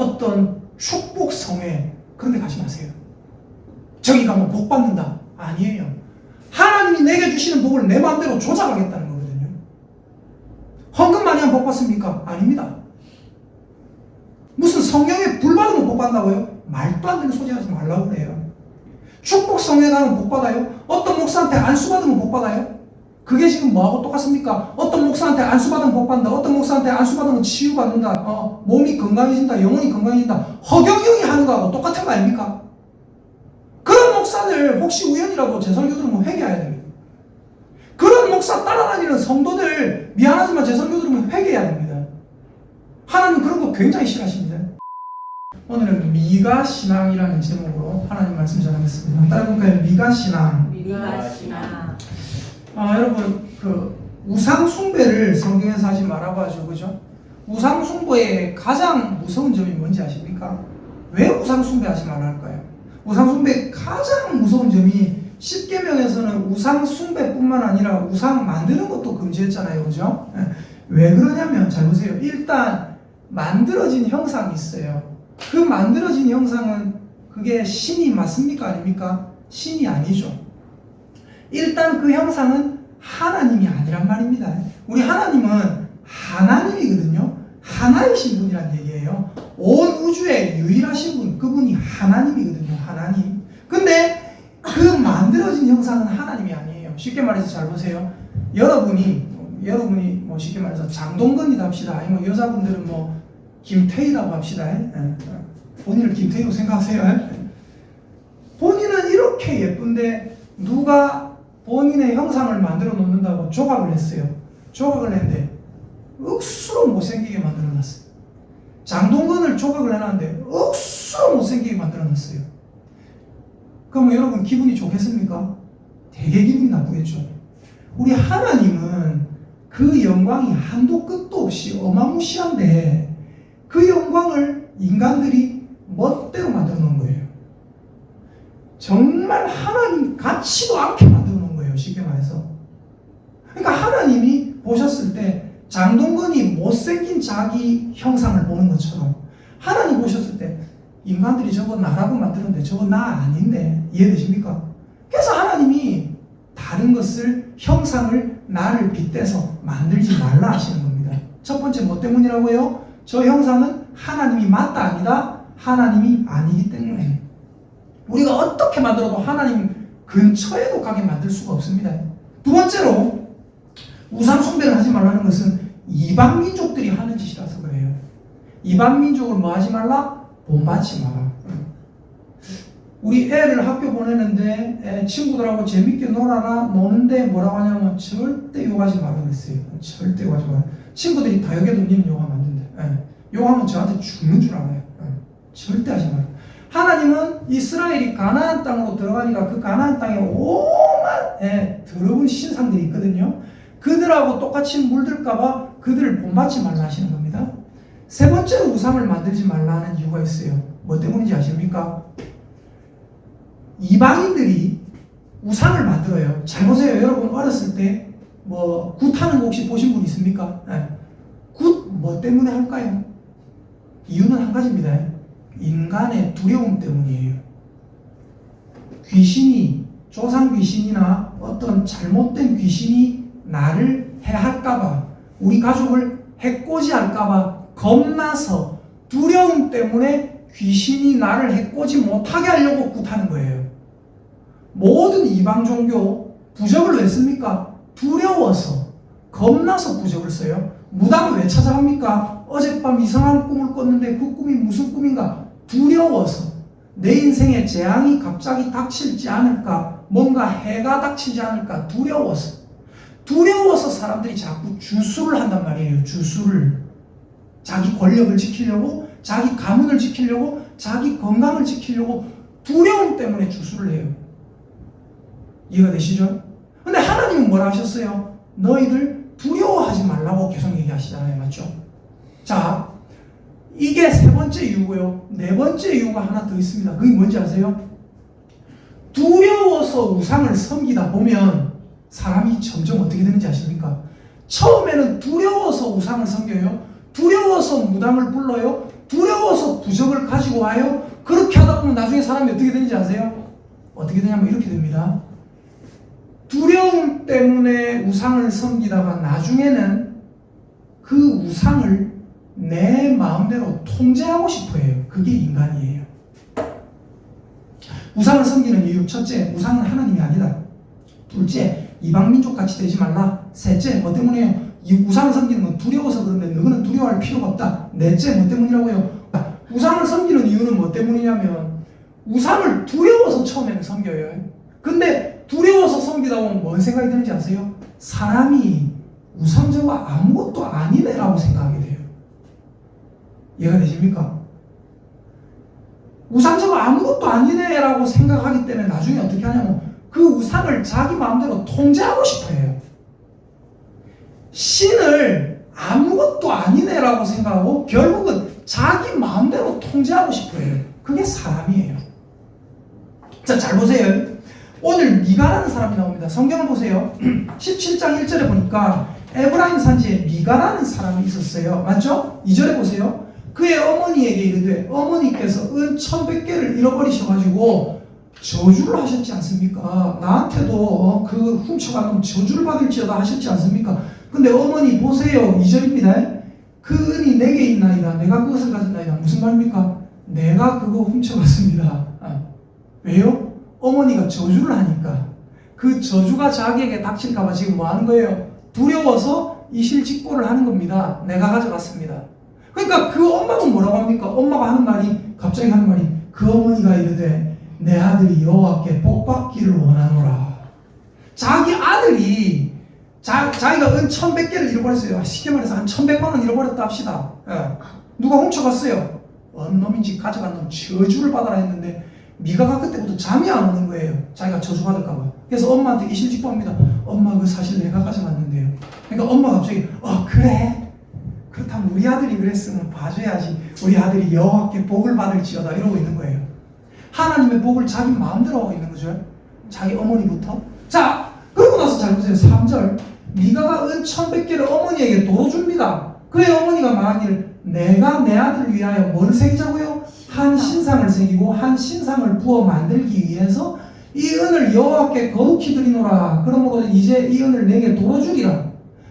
어떤 축복 성회 그런 데 가지 마세요. 저기 가면 복 받는다. 아니에요. 하나님이 내게 주시는 복을 내 마음대로 조작하겠다는 거거든요. 헌금 많이 하면 복 받습니까? 아닙니다. 무슨 성경에 불 받으면 복 받는다고요? 말도 안 되는 소리 하지 말라고 그래요. 축복 성회 가면 복 받아요? 어떤 목사한테 안수 받으면 복 받아요? 그게 지금 뭐하고 똑같습니까? 어떤 목사한테 안수 받으면 복 받는다. 어떤 목사한테 안수 받으면 치유받는다. 몸이 건강해진다. 영혼이 건강해진다. 허경영이 하는 거하고 똑같은 거 아닙니까? 그런 목사들 혹시 우연이라도 제 설교 들으면 회개해야 됩니다. 그런 목사 따라다니는 성도들 미안하지만 제 설교 들으면 회개해야 됩니다. 하나님 그런 거 굉장히 싫어하십니다. 오늘은 미가신앙이라는 제목으로 하나님 말씀 전하겠습니다. 따라볼까요? 미가신앙. 미가신앙. 여러분 그 우상숭배를 성경에서 하지 말아가지고 그죠? 우상숭배의 가장 무서운 점이 뭔지 아십니까? 왜 우상숭배 하지 말라 할까요? 우상숭배의 가장 무서운 점이 10계명에서는 우상숭배뿐만 아니라 우상 만드는 것도 금지했잖아요. 그죠? 왜 그러냐면 잘 보세요. 일단 만들어진 형상이 있어요. 그 만들어진 형상은 그게 신이 맞습니까? 아닙니까? 신이 아니죠. 일단 그 형상은 하나님이 아니란 말입니다. 우리 하나님은 하나님이거든요. 하나이신 분이란 얘기예요. 온 우주의 유일하신 분, 그분이 하나님이거든요. 하나님. 근데 그 만들어진 형상은 하나님이 아니에요. 쉽게 말해서 잘 보세요. 여러분이 뭐 쉽게 말해서 장동건이다 합시다. 아니면 여자분들은 뭐 김태희라고 합시다. 본인을 김태희로 생각하세요. 본인은 이렇게 예쁜데 누가 본인의 형상을 만들어 놓는다고 조각을 했어요. 조각을 했는데 억수로 못생기게 만들어 놨어요. 장동건을 조각을 해놨는데 억수로 못생기게 만들어 놨어요. 그럼 여러분 기분이 좋겠습니까? 되게 기분이 나쁘겠죠. 우리 하나님은 그 영광이 한도 끝도 없이 어마무시한데 그 영광을 인간들이 멋대로 만들어 놓은 거예요. 정말 하나님 같지도 않게 만들어 놓은 거예요. 쉽게 말해서. 그러니까 하나님이 보셨을 때 장동건이 못생긴 자기 형상을 보는 것처럼 하나님 보셨을 때 인간들이 저거 나라고 만들었는데 저거 나 아닌데 이해되십니까? 그래서 하나님이 다른 것을 형상을 나를 빗대서 만들지 말라 하시는 겁니다. 첫 번째 뭐 때문이라고요? 저 형상은 하나님이 맞다 아니다? 하나님이 아니기 때문에 우리가 어떻게 만들어도 하나님 근처에도 가게 만들 수가 없습니다. 두 번째로 우상숭배를 하지 말라는 것은 이방 민족들이 하는 짓이라서 그래요. 이방 민족을 뭐 하지 말라? 본받지 마라. 우리 애를 학교 보내는데 친구들하고 재밌게 놀아라. 노는데 뭐라고 하냐면 절대 욕하지 말라 그랬어요. 절대 욕하지 마라. 친구들이 다 욕해도 니는 욕하면 안 된다. 욕하면 저한테 죽는 줄 알아요. 절대 하지 마라. 하나님은 이스라엘이 가나안 땅으로 들어가니까 그 가나안 땅에 오만 더러운 신상들이 있거든요. 그들하고 똑같이 물들까봐 그들을 본받지 말라 하시는 겁니다. 세 번째로 우상을 만들지 말라 하는 이유가 있어요. 뭐 때문인지 아십니까? 이방인들이 우상을 만들어요. 잘 보세요. 여러분 어렸을 때 뭐 굿하는 거 혹시 보신 분 있습니까? 굿 뭐 때문에 할까요? 이유는 한 가지입니다. 인간의 두려움 때문이에요. 귀신이, 조상 귀신이나 어떤 잘못된 귀신이 나를 해할까봐, 우리 가족을 해코지할까봐 겁나서 두려움 때문에 귀신이 나를 해코지 못하게 하려고 굿하는 거예요. 모든 이방 종교 부적을 왜 씁니까? 두려워서, 겁나서 부적을 써요. 무당을 왜 찾아갑니까? 어젯밤 이상한 꿈을 꿨는데 그 꿈이 무슨 꿈인가? 두려워서. 내 인생에 재앙이 갑자기 닥칠지 않을까? 뭔가 해가 닥치지 않을까? 두려워서. 두려워서 사람들이 자꾸 주술을 한단 말이에요. 주술을. 자기 권력을 지키려고, 자기 가문을 지키려고, 자기 건강을 지키려고 두려움 때문에 주술을 해요. 이해가 되시죠? 근데 하나님은 뭐라 하셨어요? 너희들 두려워하지 말라고 계속 얘기하시잖아요. 맞죠? 자, 이게 세 번째 이유고요. 네 번째 이유가 하나 더 있습니다. 그게 뭔지 아세요? 두려워서 우상을 섬기다 보면 사람이 점점 어떻게 되는지 아십니까? 처음에는 두려워서 우상을 섬겨요. 두려워서 무당을 불러요. 두려워서 부적을 가지고 와요. 그렇게 하다 보면 나중에 사람이 어떻게 되는지 아세요? 어떻게 되냐면 이렇게 됩니다. 두려움 때문에 우상을 섬기다가 나중에는 그 우상을 내 마음대로 통제하고 싶어 해요. 그게 인간이에요. 우상을 섬기는 이유, 첫째, 우상은 하나님이 아니다. 둘째, 이방민족 같이 되지 말라. 셋째, 뭐 때문에요? 이 우상을 섬기는 건 두려워서 그런데 너는 두려워할 필요가 없다. 넷째, 뭐 때문이라고요? 우상을 섬기는 이유는 뭐 때문이냐면 우상을 두려워서 처음에는 섬겨요. 근데 두려워서 섬기다 보면 뭔 생각이 드는지 아세요? 사람이 우상 저거 아무것도 아니네라고 생각하게 돼요. 이해가 되십니까? 우상 저거 아무것도 아니네라고 생각하기 때문에 나중에 어떻게 하냐면 그 우상을 자기 마음대로 통제하고 싶어 해요. 신을 아무것도 아니네라고 생각하고 결국은 자기 마음대로 통제하고 싶어 해요. 그게 사람이에요. 자, 잘 보세요. 오늘 미가라는 사람이 나옵니다. 성경을 보세요. 17장 1절에 보니까 에브라임 산지에 미가라는 사람이 있었어요. 맞죠? 2절에 보세요. 그의 어머니에게 이르되 어머니께서 은 1100개를 잃어버리셔가지고 저주를 하셨지 않습니까? 나한테도 그 훔쳐간 놈 저주를 받을지어다 하셨지 않습니까? 근데 어머니 보세요. 2절입니다. 그 은이 내게 있나이다. 내가 그것을 가졌나이다. 무슨 말입니까? 내가 그거 훔쳐갔습니다. 왜요? 어머니가 저주를 하니까 그 저주가 자기에게 닥칠까봐 지금 뭐 하는 거예요? 두려워서 이실직고를 하는 겁니다. 내가 가져갔습니다. 그러니까 그 엄마는 뭐라고 합니까? 엄마가 하는 말이, 갑자기 하는 말이, 그 어머니가 이르되 내 아들이 여호와께 복받기를 원하노라. 자기 아들이 자기가 은 1100개를 잃어버렸어요. 쉽게 말해서 한 1100만 원 잃어버렸다 합시다. 예. 누가 훔쳐갔어요. 어느 놈인지 가져간 놈 저주를 받아라 했는데 미가가 그때부터 잠이 안 오는 거예요. 자기가 저주받을까봐. 그래서 엄마한테 이실직고합니다. 엄마 그 사실 내가 가져갔는데요. 그러니까 엄마가 갑자기 그래? 그렇다면 우리 아들이 그랬으면 봐줘야지. 우리 아들이 여호와께 복을 받을지어다 이러고 있는 거예요. 하나님의 복을 자기 마음대로 하고 있는 거죠. 자기 어머니부터. 자, 그러고 나서 잘 보세요. 3절. 미가가 은 1100개를 어머니에게 도로 줍니다. 그의 어머니가 말하기를 내가 내 아들을 위하여 뭘 새기자고요? 한 신상을 새기고 한 신상을 부어 만들기 위해서 이 은을 여호와께 거룩히 드리노라. 그러므로 이제 이 은을 내게 도로 주리라.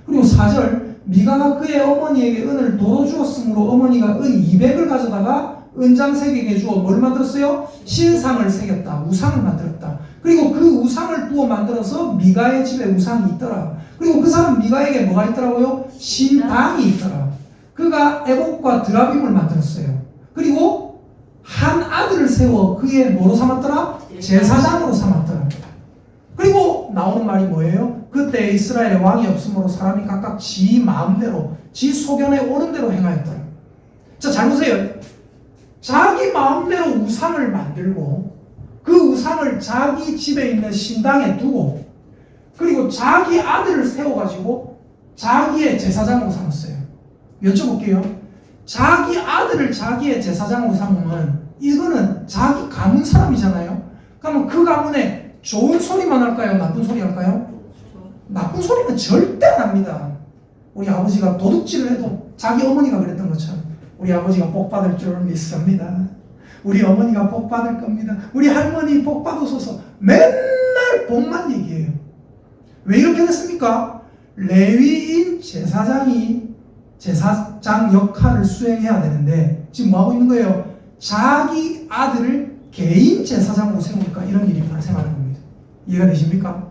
그리고 4절. 미가가 그의 어머니에게 은을 도로 주었으므로 어머니가 은 200을 가져다가 은장색에게 주어 뭘 만들었어요? 신상을 새겼다. 우상을 만들었다. 그리고 그 우상을 부어 만들어서 미가의 집에 우상이 있더라. 그리고 그 사람 미가에게 뭐가 있더라고요? 신당이 있더라. 그가 에봇과 드라빔을 만들었어요. 그리고 한 아들을 세워 그의 뭐로 삼았더라? 제사장으로 삼았더라. 그리고 나오는 말이 뭐예요? 그때 이스라엘에 왕이 없으므로 사람이 각각 지 마음대로 지 소견에 오른 대로 행하였더라. 자, 잘 보세요. 자기 마음대로 우상을 만들고 그 우상을 자기 집에 있는 신당에 두고 그리고 자기 아들을 세워가지고 자기의 제사장으로 삼았어요. 여쭤볼게요. 자기 아들을 자기의 제사장으로 삼으면 이거는 자기 가문 사람이잖아요. 그러면 그 가문에 좋은 소리만 할까요? 나쁜 소리 할까요? 나쁜 소리는 절대 안 합니다. 우리 아버지가 도둑질을 해도 자기 어머니가 그랬던 것처럼 우리 아버지가 복 받을 줄 믿습니다. 우리 어머니가 복 받을 겁니다. 우리 할머니 복 받으소서. 맨날 복만 얘기해요. 왜 이렇게 됐습니까? 레위인 제사장이 제사장 역할을 수행해야 되는데 지금 뭐하고 있는 거예요? 자기 아들을 개인 제사장으로 세우니까 이런 일이 발생하는 겁니다. 이해가 되십니까?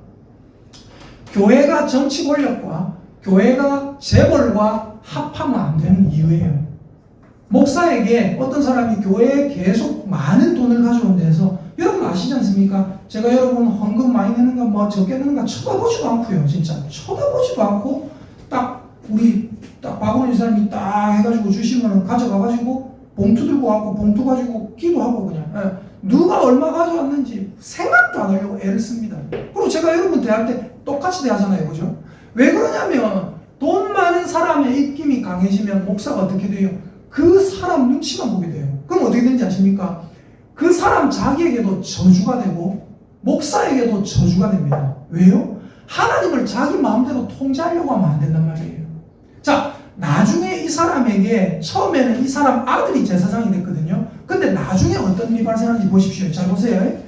교회가 정치 권력과 교회가 재벌과 합하면 안 되는 이유예요. 목사에게 어떤 사람이 교회에 계속 많은 돈을 가져온 데서 여러분 아시지 않습니까? 제가 여러분 헌금 많이 내는가 뭐 적게 내는가 쳐다보지도 않고요. 진짜 쳐다보지도 않고 딱 우리 딱 박원희 사람이 딱 해가지고 주시면 가져가가지고 봉투 들고 와고 봉투 가지고 기도하고 그냥 누가 얼마 가져왔는지 생각도 안 하려고 애를 씁니다. 그리고 제가 여러분 대할 때 똑같이 대하잖아요. 그죠? 왜 그러냐면 돈 많은 사람의 입김이 강해지면 목사가 어떻게 돼요? 그 사람 눈치만 보게 돼요. 그럼 어떻게 되는지 아십니까? 그 사람 자기에게도 저주가 되고 목사에게도 저주가 됩니다. 왜요? 하나님을 자기 마음대로 통제하려고 하면 안 된단 말이에요. 자, 나중에 이 사람에게 처음에는 이 사람 아들이 제사장이 됐거든요. 근데 나중에 어떤 일이 발생하는지 보십시오. 잘 보세요.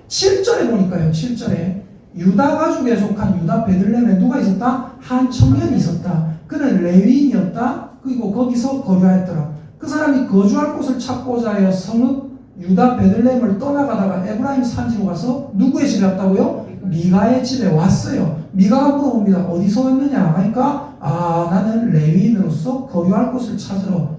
7절에 보니까요. 7절에 유다 가족에 속한 유다 베들레헴에 누가 있었다? 한 청년이 있었다. 그는 레위인이었다. 그리고 거기서 거주하였더라. 그 사람이 거주할 곳을 찾고자 하여 성읍 유다 베들레헴을 떠나가다가 에브라임 산지로 가서 누구의 집에 왔다고요? 미가의 집에 왔어요. 미가가 물어봅니다. 어디서 왔느냐? 하니까 나는 레위인으로서 거주할 곳을 찾으러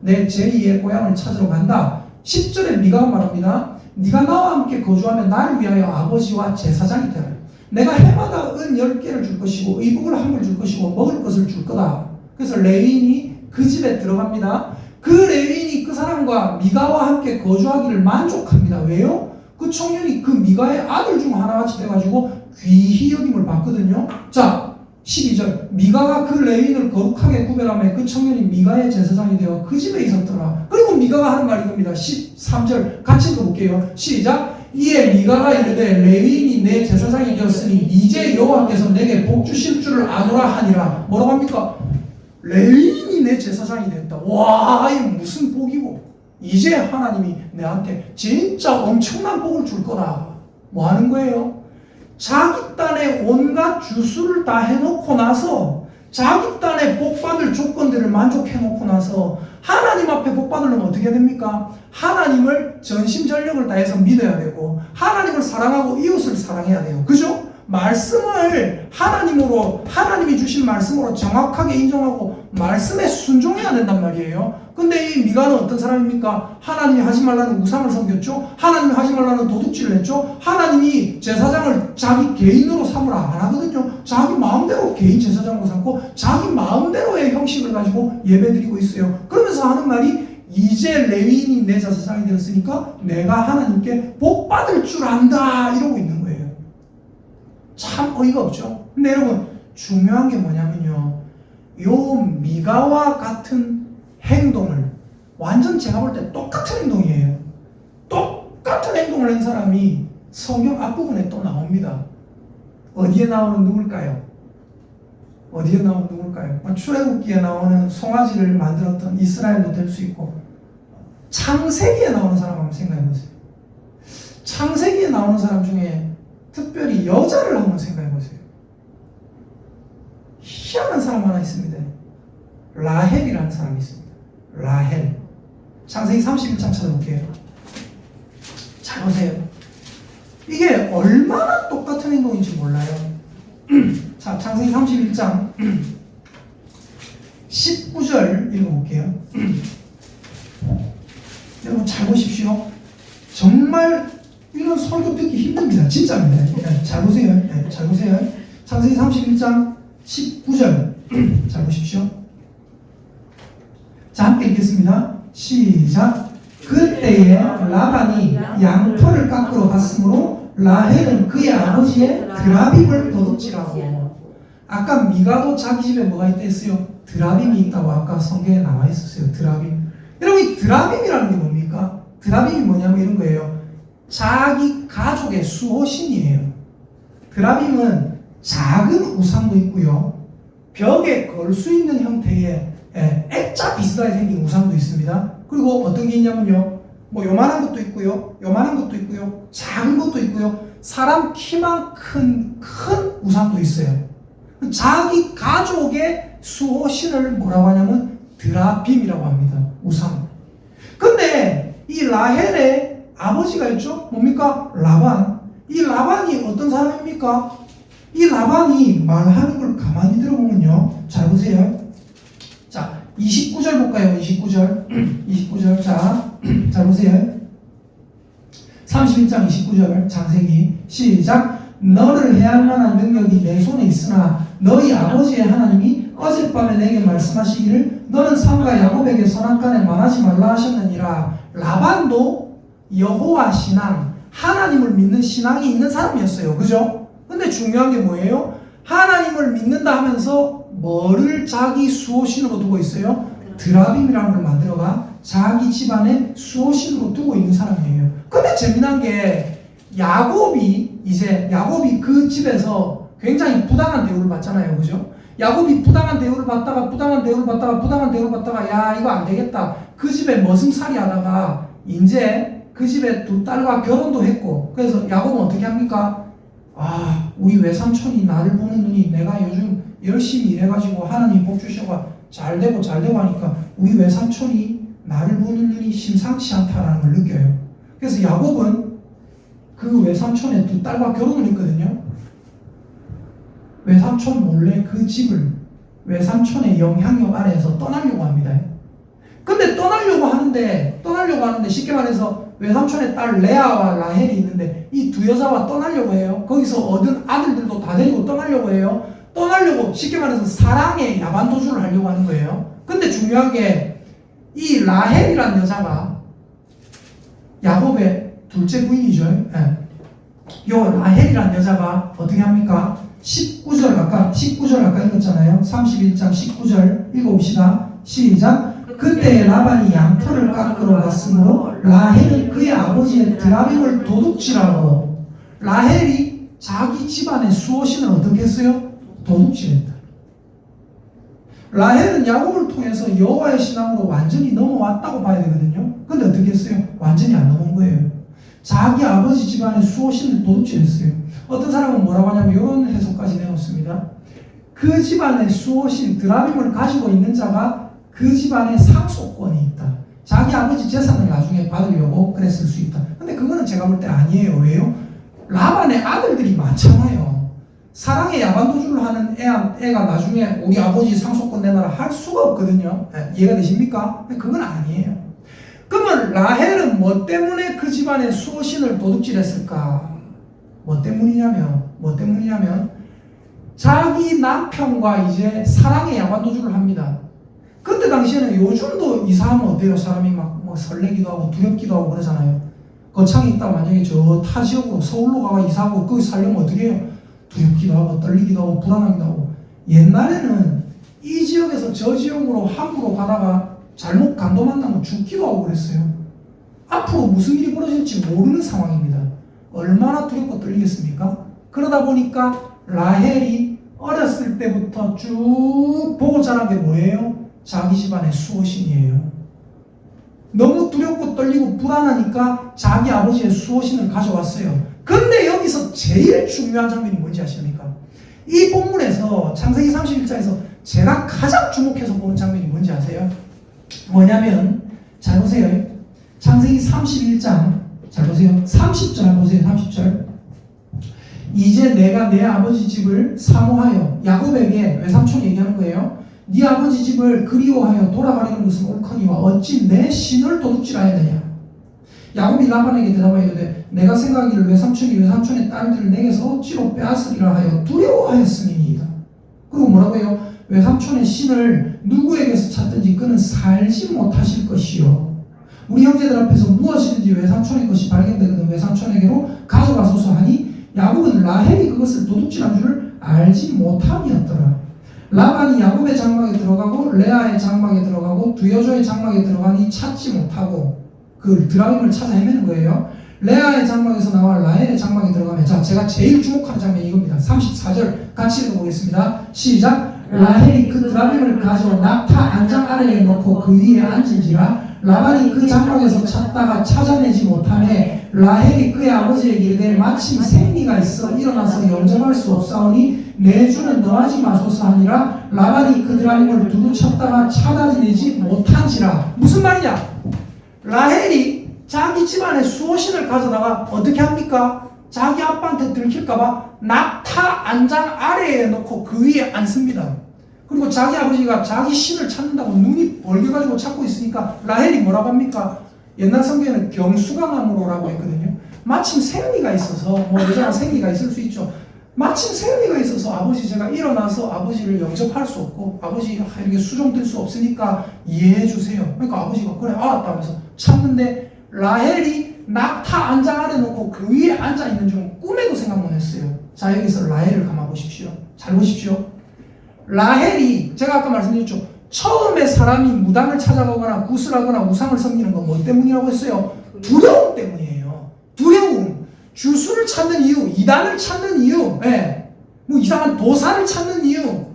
내 제2의 고향을 찾으러 간다. 10절에 미가가 말합니다. 네가 나와 함께 거주하면 나를 위하여 아버지와 제사장이 되라. 내가 해마다 은 10개를 줄 것이고 의복을 한 벌 줄 것이고 먹을 것을 줄 거다. 그래서 레위인이 그 집에 들어갑니다. 그 레위인이 그 사람과 미가와 함께 거주하기를 만족합니다. 왜요? 그 청년이 그 미가의 아들 중 하나같이 돼가지고 귀히 여김을 받거든요. 자, 12절 미가가 그 레위인을 거룩하게 구별하며 그 청년이 미가의 제사장이 되어 그 집에 있었더라. 그리고 미가가 하는 말이 이겁니다. 13절 같이 읽어볼게요. 시작. 이에 미가가 이르되 레위인이 내 제사장이 되었으니 이제 여호와께서 내게 복 주실 줄을 아노라 하니라. 뭐라고 합니까? 레위인이 내 제사장이 됐다. 와, 이거 무슨 복이고 이제 하나님이 내한테 진짜 엄청난 복을 줄 거다. 뭐 하는 거예요? 자기 딴에 온갖 주술을 다 해놓고 나서 자기 딴에 복받을 조건들을 만족해놓고 나서 하나님 앞에 복받으려면 어떻게 됩니까? 하나님을 전심전력을 다해서 믿어야 되고 하나님을 사랑하고 이웃을 사랑해야 돼요. 그죠? 말씀을 하나님으로 하나님이 주신 말씀으로 정확하게 인정하고 말씀에 순종해야 된단 말이에요. 근데 이 미가는 어떤 사람입니까? 하나님이 하지 말라는 우상을 섬겼죠. 하나님이 하지 말라는 도둑질을 했죠. 하나님이 제사장을 자기 개인으로 삼으라 안 하거든요. 자기 마음대로 개인 제사장으로 삼고 자기 마음대로의 형식을 가지고 예배드리고 있어요. 그러면서 하는 말이 이제 레위인이 내 제사장이 되었으니까 내가 하나님께 복 받을 줄 안다 이러고 있는 거예요. 참 어이가 없죠. 근데 여러분 중요한 게 뭐냐면요, 요 미가와 같은 행동을 완전 제가 볼 때 똑같은 행동이에요. 똑같은 행동을 한 사람이 성경 앞부분에 또 나옵니다. 어디에 나오는 누굴까요? 어디에 나오는 누굴까요? 출애굽기에 나오는 송아지를 만들었던 이스라엘도 될 수 있고 창세기에 나오는 사람 한번 생각해 보세요. 창세기에 나오는 사람 중에 특별히 여자를 한번 생각해 보세요. 희한한 사람 하나 있습니다. 라헬이라는 사람이 있습니다. 라헬. 창세기 31장 찾아볼게요. 잘 보세요. 이게 얼마나 똑같은 행동인지 몰라요. 자, 창세기 31장 19절 읽어볼게요. 여러분 잘 보십시오. 정말 이런 설교 듣기 힘듭니다. 진짜입니다. 네, 잘 보세요. 네, 잘 보세요. 창세기 31장 19절 잘 보십시오. 자, 함께 읽겠습니다. 시작. 그때에 라반이 양털을 깎으러 갔으므로 라헬은 그의 아버지의 드라빔을 도둑질하고. 아까 미가도 자기 집에 뭐가 있다 했어요? 드라빔이 있다고 아까 성경에 나와 있었어요. 드라빔. 여러분 이 드라빔이라는 게 뭡니까? 드라빔이 뭐냐면 이런 거예요. 자기 가족의 수호신이에요. 드라빔은 작은 우상도 있고요, 벽에 걸 수 있는 형태의 액자 비슷하게 생긴 우상도 있습니다. 그리고 어떤 게 있냐면요, 뭐 요만한 것도 있고요, 요만한 것도 있고요, 작은 것도 있고요, 사람 키만큼 큰 우상도 있어요. 자기 가족의 수호신을 뭐라고 하냐면 드라빔이라고 합니다. 우상. 근데 이 라헬의 아버지가 있죠? 뭡니까? 라반. 이 라반이 어떤 사람입니까? 이 라반이 말하는 걸 가만히 들어보면요, 잘 보세요. 자, 29절 볼까요? 29절. 29절. 자, 잘 보세요. 31장 29절 창세기 시작. 너를 해할 만한 능력이 내 손에 있으나 너희 아버지의 하나님이 어젯밤에 내게 말씀하시기를 너는 삼가 야곱에게 선악간에 말하지 말라 하셨느니라. 라반도 여호와 신앙, 하나님을 믿는 신앙이 있는 사람이었어요. 그죠? 근데 중요한 게 뭐예요? 하나님을 믿는다 하면서 뭐를 자기 수호신으로 두고 있어요? 드라빔이라는 걸 만들어가 자기 집안의 수호신으로 두고 있는 사람이에요. 근데 재미난 게 야곱이 그 집에서 굉장히 부당한 대우를 받잖아요. 그죠? 야곱이 부당한 대우를 받다가 야 이거 안 되겠다. 그 집에 머슴살이 하다가 이제 그 집에 두 딸과 결혼도 했고, 그래서 야곱은 어떻게 합니까? 아, 우리 외삼촌이 나를 보는 눈이, 내가 요즘 열심히 일해가지고 하나님 복 주셔가 잘 되고 하니까 우리 외삼촌이 나를 보는 눈이 심상치 않다라는 걸 느껴요. 그래서 야곱은 그 외삼촌의 두 딸과 결혼을 했거든요. 외삼촌 몰래 그 집을 외삼촌의 영향력 아래에서 떠나려고 합니다. 근데 떠나려고 하는데 쉽게 말해서 외삼촌의 딸 레아와 라헬이 있는데 이 두 여자와 떠나려고 해요. 거기서 얻은 아들들도 다 데리고 떠나려고 해요. 떠나려고 쉽게 말해서 사랑의 야반도주를 하려고 하는 거예요. 근데 중요한 게 이 라헬이라는 여자가 야곱의 둘째 부인이죠. 네. 요 라헬이라는 여자가 어떻게 합니까? 19절 아까 읽었잖아요. 31장 19절 읽어봅시다. 시작. 그때 라반이 양털을 깎으러 갔으므로 라헬은 그의 아버지의 드라빔을 도둑질하고, 라헬이 자기 집안의 수호신을 어떻게 했어요? 도둑질했다. 라헬은 야곱을 통해서 여호와의 신앙으로 완전히 넘어왔다고 봐야 되거든요. 근데 어떻게 했어요? 완전히 안 넘어온 거예요. 자기 아버지 집안의 수호신을 도둑질했어요. 어떤 사람은 뭐라고 하냐면 이런 해석까지 내놓습니다. 그 집안의 수호신 드라빔을 가지고 있는 자가 그 집안에 상속권이 있다. 자기 아버지 재산을 나중에 받으려고 그랬을 수 있다. 근데 그거는 제가 볼 때 아니에요. 왜요? 라반의 아들들이 많잖아요. 사랑의 야반도주를 하는 애가 나중에 우리 아버지 상속권 내놔라 할 수가 없거든요. 이해가 되십니까? 그건 아니에요. 그러면 라헬은 뭐 때문에 그 집안의 수호신을 도둑질했을까? 뭐 때문이냐면 자기 남편과 이제 사랑의 야반도주를 합니다. 그때 당시에는 요즘도 이사하면 어때요? 사람이 막 뭐 설레기도 하고 두렵기도 하고 그러잖아요. 거창이 있다가 만약에 저 타 지역으로 서울로 가서 이사하고 거기 살려면 어떻게 해요? 두렵기도 하고 떨리기도 하고 불안하기도 하고. 옛날에는 이 지역에서 저 지역으로 함부로 가다가 잘못 강도 만나면 죽기도 하고 그랬어요. 앞으로 무슨 일이 벌어질지 모르는 상황입니다. 얼마나 두렵고 떨리겠습니까? 그러다 보니까 라헬이 어렸을 때부터 쭉 보고 자란 게 뭐예요? 자기 집안의 수호신이에요. 너무 두렵고 떨리고 불안하니까 자기 아버지의 수호신을 가져왔어요. 근데 여기서 제일 중요한 장면이 뭔지 아십니까? 이 본문에서 창세기 31장에서 제가 가장 주목해서 보는 장면이 뭔지 아세요? 뭐냐면 잘 보세요. 창세기 31장 잘 보세요. 30절 보세요. 30절. 이제 내가 내 아버지 집을 사모하여, 야곱에게 외삼촌이 얘기하는 거예요. 네 아버지 집을 그리워하여 돌아가려는 것은 옳거니와 어찌 내 신을 도둑질하였느냐. 야곱이 라반에게 대답하여 이르되 내가 생각하기를 외삼촌의 딸들을 내게서 억지로 빼앗으리라 하여 두려워하였음이니이다. 그리고 뭐라고 해요? 외삼촌의 신을 누구에게서 찾든지 그는 살지 못하실 것이요. 우리 형제들 앞에서 무엇이든지 외삼촌의 것이 발견되거든 외삼촌에게로 가져가소서 하니, 야곱은 라헬이 그것을 도둑질한 줄 알지 못함이었더라. 라반이 야곱의 장막에 들어가고 레아의 장막에 들어가고 두 여조의 장막에 들어가니 찾지 못하고 그 드라빔을 찾아 헤매는 거예요. 레아의 장막에서 나와 라헬의 장막에 들어가면, 자, 제가 제일 주목하는 장면이 이겁니다. 34절 같이 읽어보겠습니다. 시작. 라헬이 그 드라빔을 가져 낙타 안장 아래에 놓고 그 위에 앉은지라. 라반이 그 장막에서 찾다가 찾아내지 못하매 라헬이 그의 아버지에게 이르되 마침 생리가 있어 일어나서 영접할 수 없사오니 내 주는 너하지 마소서 하니라. 라반이 그 드라빔을 두루 찾다가 찾아내지 못한지라. 무슨 말이냐? 라헬이 자기 집안의 수호신을 가져다가 어떻게 합니까? 자기 아빠한테 들킬까봐 낙타 안장 아래에 놓고 그 위에 앉습니다. 그리고 자기 아버지가 자기 신을 찾는다고 눈이 벌게가지고 찾고 있으니까 라헬이 뭐라고 합니까? 옛날 성경에는 경수강암으로라고 했거든요. 마침 생리가 있어서, 뭐 여자가 생리가 있을 수 있죠. 마침 생리가 있어서 아버지 제가 일어나서 아버지를 영접할 수 없고 아버지 이렇게 수종될 수 없으니까 이해해 주세요. 그러니까 아버지가 그래 알았다 하면서 찾는데, 라헬이 낙타 안장 아래 놓고 그 위에 앉아 있는 줄 꿈에도 생각 못 했어요. 자, 여기서 라헬을 감아 보십시오. 잘 보십시오. 라헬이 제가 아까 말씀드렸죠. 처음에 사람이 무당을 찾아가거나 구슬하거나 우상을 섬기는 건 뭐 때문이라고 했어요? 두려움 때문이에요. 두려움. 주술을 찾는 이유, 이단을 찾는 이유, 뭐 이상한 도사를 찾는 이유,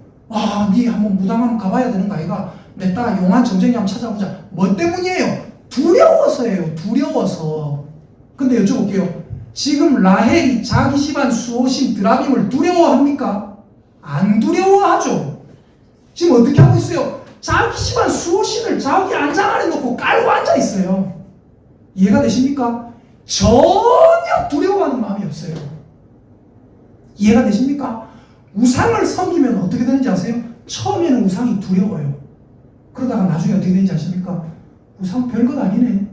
니 한번 무당 한번 가봐야 되는 거 아이가? 내 따라 용한 점쟁이 한번 찾아보자. 뭐 때문이에요? 두려워서예요. 두려워서. 근데 여쭤볼게요. 지금 라헬이 자기 집안 수호신 드라빔을 두려워합니까? 안 두려워하죠. 지금 어떻게 하고 있어요? 자기 집안 수호신을 자기 안장 아래 놓고 깔고 앉아 있어요. 이해가 되십니까? 전혀 두려워하는 마음이 없어요. 이해가 되십니까? 우상을 섬기면 어떻게 되는지 아세요? 처음에는 우상이 두려워요. 그러다가 나중에 어떻게 되는지 아십니까? 우상 별것 아니네.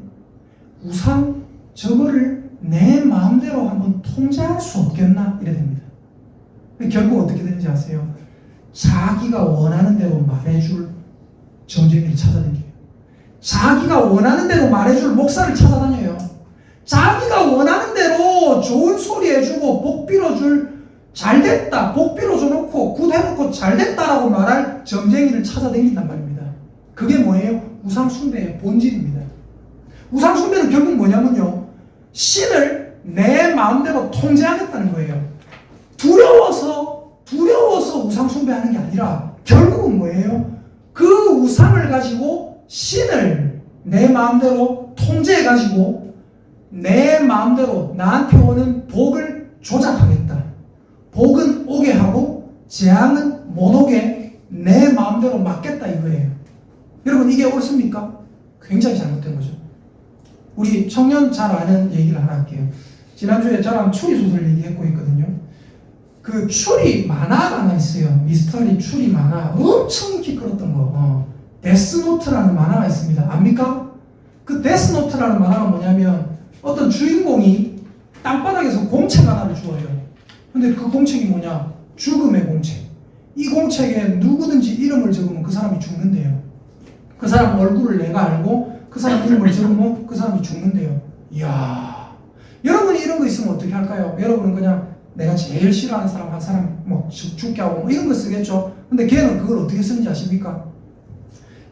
우상 저거를 내 마음대로 한번 통제할 수 없겠나? 이래 됩니다. 결국 어떻게 되는지 아세요? 자기가 원하는 대로 말해줄 점쟁이를 찾아다녀요. 자기가 원하는 대로 말해줄 목사를 찾아다녀요. 자기가 원하는 대로 좋은 소리 해주고 복 빌어줄 잘됐다, 복 빌어줘놓고 굿 해놓고 잘됐다라고 말할 점쟁이를 찾아다닌단 말입니다. 그게 뭐예요? 우상숭배의 본질입니다. 우상숭배는 결국 뭐냐면요, 신을 내 마음대로 통제하겠다는 거예요. 두려워서 우상숭배하는 게 아니라 결국은 뭐예요? 그 우상을 가지고 신을 내 마음대로 통제해가지고 내 마음대로 나한테 오는 복을 조작하겠다. 복은 오게 하고 재앙은 못 오게 내 마음대로 막겠다 이거예요. 여러분, 이게 옳습니까? 굉장히 잘못된 거죠. 우리 청년 잘 아는 얘기를 하나 할게요. 지난주에 저랑 추리소설 얘기했고 있거든요. 그 추리 만화가 하나 있어요. 미스터리 추리 만화. 엄청 인기 끌었던 거. 데스노트라는 만화가 있습니다. 압니까? 그 데스노트라는 만화가 뭐냐면 어떤 주인공이 땅바닥에서 공책 하나를 주어요. 근데 그 공책이 뭐냐? 죽음의 공책. 이 공책에 누구든지 이름을 적으면 그 사람이 죽는데요. 그 사람 얼굴을 내가 알고 그 사람 이름을 적으면 그 사람이 죽는데요. 이야, 여러분이 이런 거 있으면 어떻게 할까요? 여러분은 그냥 내가 제일 싫어하는 사람 한 사람 뭐 죽게 하고 뭐 이런 거 쓰겠죠. 근데 걔는 그걸 어떻게 쓰는지 아십니까?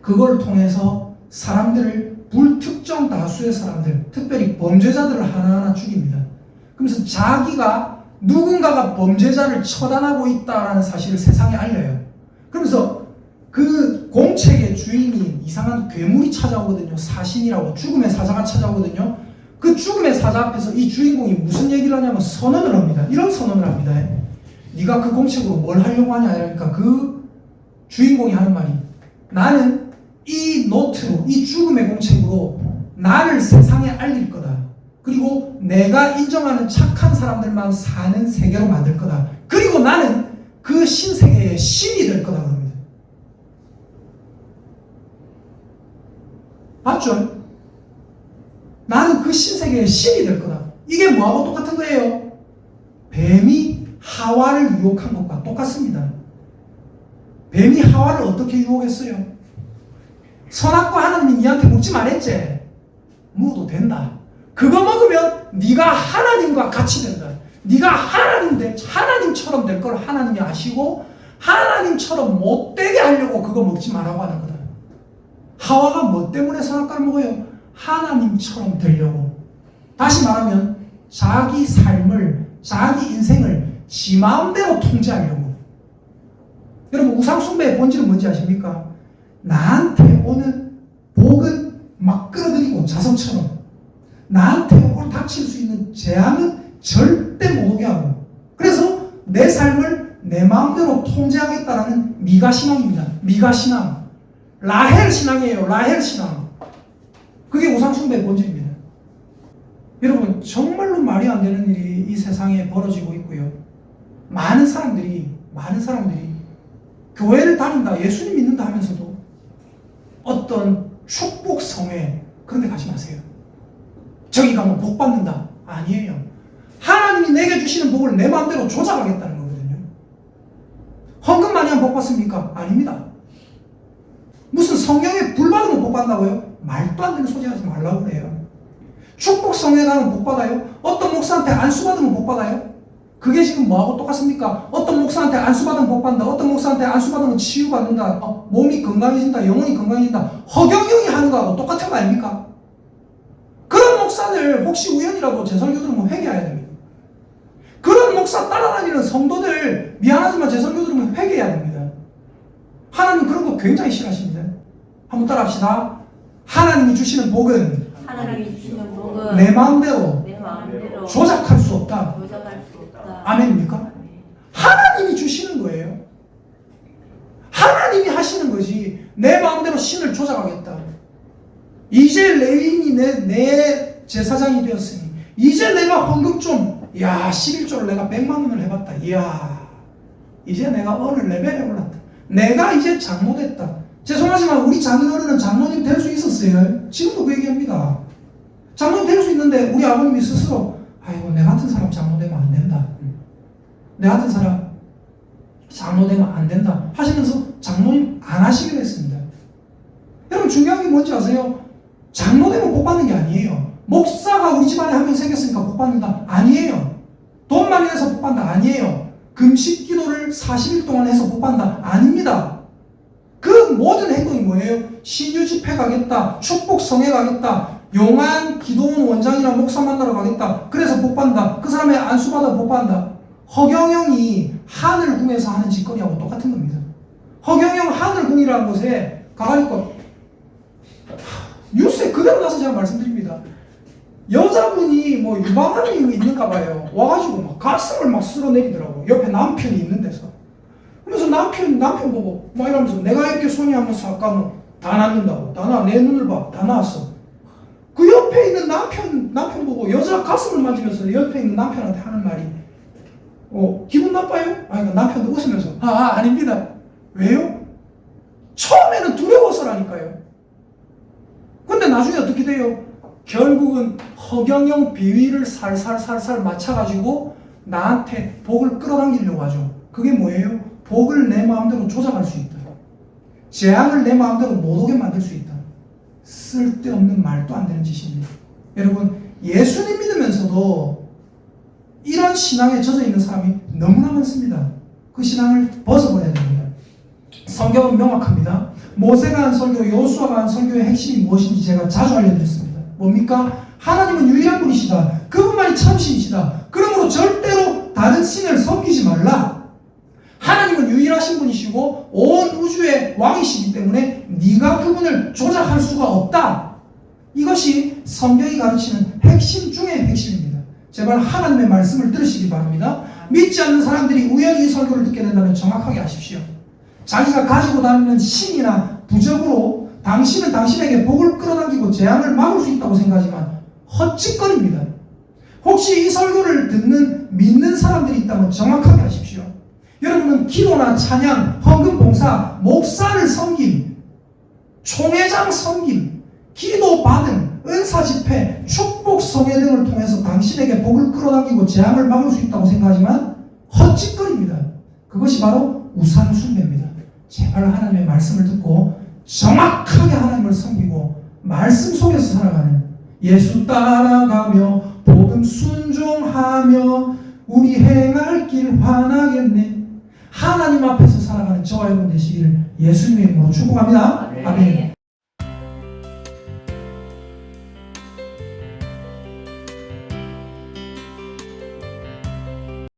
그걸 통해서 사람들을, 불특정 다수의 사람들, 특별히 범죄자들을 하나하나 죽입니다. 그러면서 자기가 누군가가 범죄자를 처단하고 있다라는 사실을 세상에 알려요. 그러면서 그 공책의 주인이 이상한 괴물이 찾아오거든요. 사신이라고, 죽음의 사자가 찾아오거든요. 그 죽음의 사자 앞에서 이 주인공이 무슨 얘기를 하냐면 선언을 합니다. 이런 선언을 합니다. 네가 그 공책으로 뭘 하려고 하냐 이러니까 그 주인공이 하는 말이, 나는 이 노트로, 이 죽음의 공책으로 나를 세상에 알릴 거다. 그리고 내가 인정하는 착한 사람들만 사는 세계로 만들 거다. 그리고 나는 그 신세계의 신이 될 거다 그럽니다. 맞죠? 나는 그 신세계의 신이 될 거다. 이게 뭐하고 똑같은 거예요? 뱀이 하와를 유혹한 것과 똑같습니다. 뱀이 하와를 어떻게 유혹했어요? 선악과 하나님이 니한테 먹지 말랬지? 먹어도 된다. 그거 먹으면 네가 하나님과 같이 된다. 네가 하나님처럼 될 걸 하나님이 아시고 하나님처럼 못되게 하려고 그거 먹지 말라고 하는 거다. 하와가 뭐 때문에 선악과를 먹어요? 하나님처럼 되려고. 다시 말하면 자기 삶을, 자기 인생을 지 마음대로 통제하려고. 여러분, 우상숭배의 본질은 뭔지 아십니까? 나한테 오는 복은 막 끌어들이고 자성처럼, 나한테 닥칠 수 있는 재앙은 절대 못 오게 하고, 그래서 내 삶을 내 마음대로 통제하겠다라는 미가신앙입니다. 미가신앙. 라헬 신앙이에요. 라헬 신앙. 그게 우상숭배의 본질입니다. 여러분, 정말로 말이 안 되는 일이 이 세상에 벌어지고 있고요. 많은 사람들이 교회를 다닌다, 예수님 믿는다 하면서도 어떤 축복 성회 그런 데 가지 마세요. 저기 가면 복 받는다. 아니에요. 하나님이 내게 주시는 복을 내 마음대로 조작하겠다는 거거든요. 헌금 많이 하면 복 받습니까? 아닙니다. 무슨 성경에 불 받으면 복 받는다고요? 말도 안 되는 소리 하지 말라고 그래요. 축복 성회 가면 복 받아요? 어떤 목사한테 안수 받으면 복 받아요? 그게 지금 뭐하고 똑같습니까? 어떤 목사한테 안수 받으면 복 받는다. 어떤 목사한테 안수 받으면 치유받는다. 몸이 건강해진다. 영혼이 건강해진다. 허경영이 하는 거하고 똑같은 거 아닙니까? 그런 목사들 혹시 우연이라도 제 설교 들으면 회개해야 됩니다. 그런 목사 따라다니는 성도들 미안하지만 제 설교 들으면 회개해야 됩니다. 하나님 그런 거 굉장히 싫어하십니다. 한번 따라합시다. 하나님이 주시는 복은 하나님이 주시는 복은 내 마음대로 내 마음대로 조작할 수 없다. 조작할 수 없다. 아멘입니까? 하나님이 주시는 거예요. 하나님이 하시는 거지. 내 마음대로 신을 조작하겠다. 이제 레위인이 내 제사장이 되었으니 이제 내가 헌금 좀 11조를 내가 100만 원을 해봤다. 이야, 이제 내가 어느 레벨에 올랐다. 내가 이제 장로 됐다. 죄송하지만 우리 장인어른은 장로님 될 수 있었어요. 지금도 그 얘기합니다. 장로님 될 수 있는데 우리 아버님이 스스로 아이고 내 같은 사람 장로 되면 안 된다. 내 같은 사람 장로 되면 안 된다 하시면서 장로님 안 하시기로 했습니다. 여러분 중요한 게 뭔지 아세요? 장로 되면 복 받는 게 아니에요. 목사가 우리 집안에 한 명 생겼으니까 복 받는다? 아니에요. 돈 많이 내서 복 받는다? 아니에요. 금식 기도를 40일 동안 해서 복 받는다? 아닙니다. 그 모든 행동이 뭐예요? 신유 집회 가겠다, 축복 성회 가겠다, 용안 기도원 원장이나 목사 만나러 가겠다, 그래서 복 받는다, 그 사람의 안수 받아 복 받는다. 허경영이 하늘궁에서 하는 짓거리하고 똑같은 겁니다. 허경영 하늘궁이라는 곳에 가가니까 뉴스에 그대로 나서 제가 말씀드립니다. 여자분이 뭐 유방암이 있는가 봐요. 와가지고 막 가슴을 막 쓸어내리더라고. 옆에 남편이 있는 데서. 그래서 남편 보고 막 이러면서 내가 이렇게 손이 한번 싹 가면 다 낫는다고. 다 나, 내 눈을 봐. 다 나왔어. 그 옆에 있는 남편 보고 여자 가슴을 만지면서 옆에 있는 남편한테 하는 말이 기분 나빠요? 아니, 남편도 웃으면서 아닙니다. 왜요? 처음에는 두려워서라니까요. 근데 나중에 어떻게 돼요? 결국은 허경영 비위를 살살 맞춰가지고 나한테 복을 끌어당기려고 하죠. 그게 뭐예요? 복을 내 마음대로 조작할 수 있다. 재앙을 내 마음대로 못 오게 만들 수 있다. 쓸데없는 말도 안 되는 짓입니다. 여러분, 예수님 믿으면서도 이런 신앙에 젖어 있는 사람이 너무나 많습니다. 그 신앙을 벗어버려야 됩니다. 성경은 명확합니다. 모세가 한 설교, 여호수아가 한 설교의 핵심이 무엇인지 제가 자주 알려드렸습니다. 뭡니까? 하나님은 유일한 분이시다. 그분만이 참신이시다. 그러므로 절대로 다른 신을 섬기지 말라. 하나님은 유일하신 분이시고 온 우주의 왕이시기 때문에 네가 그분을 조작할 수가 없다. 이것이 성경이 가르치는 핵심 중의 핵심입니다. 제발 하나님의 말씀을 들으시기 바랍니다. 믿지 않는 사람들이 우연히 이 설교를 듣게 된다면 정확하게 아십시오. 자기가 가지고 다니는 신이나 부적으로 당신은 당신에게 복을 끌어당기고 재앙을 막을 수 있다고 생각하지만 헛짓거리입니다. 혹시 이 설교를 듣는 믿는 사람들이 있다면 정확하게 하십시오. 여러분은 기도나 찬양, 헌금 봉사, 목사를 섬김, 총회장 섬김, 기도 받음, 은사 집회, 축복 성회 등을 통해서 당신에게 복을 끌어당기고 재앙을 막을 수 있다고 생각하지만 헛짓거리입니다. 그것이 바로 우상 숭배입니다. 제발 하나님의 말씀을 듣고 정확하게 하나님을 섬기고 말씀 속에서 살아가는, 예수 따라가며 복음 순종하며 우리 행할 길 환하겠네, 하나님 앞에서 살아가는 저와 여러분 되시기를 예수님의 이름으로 축복합니다. 아멘.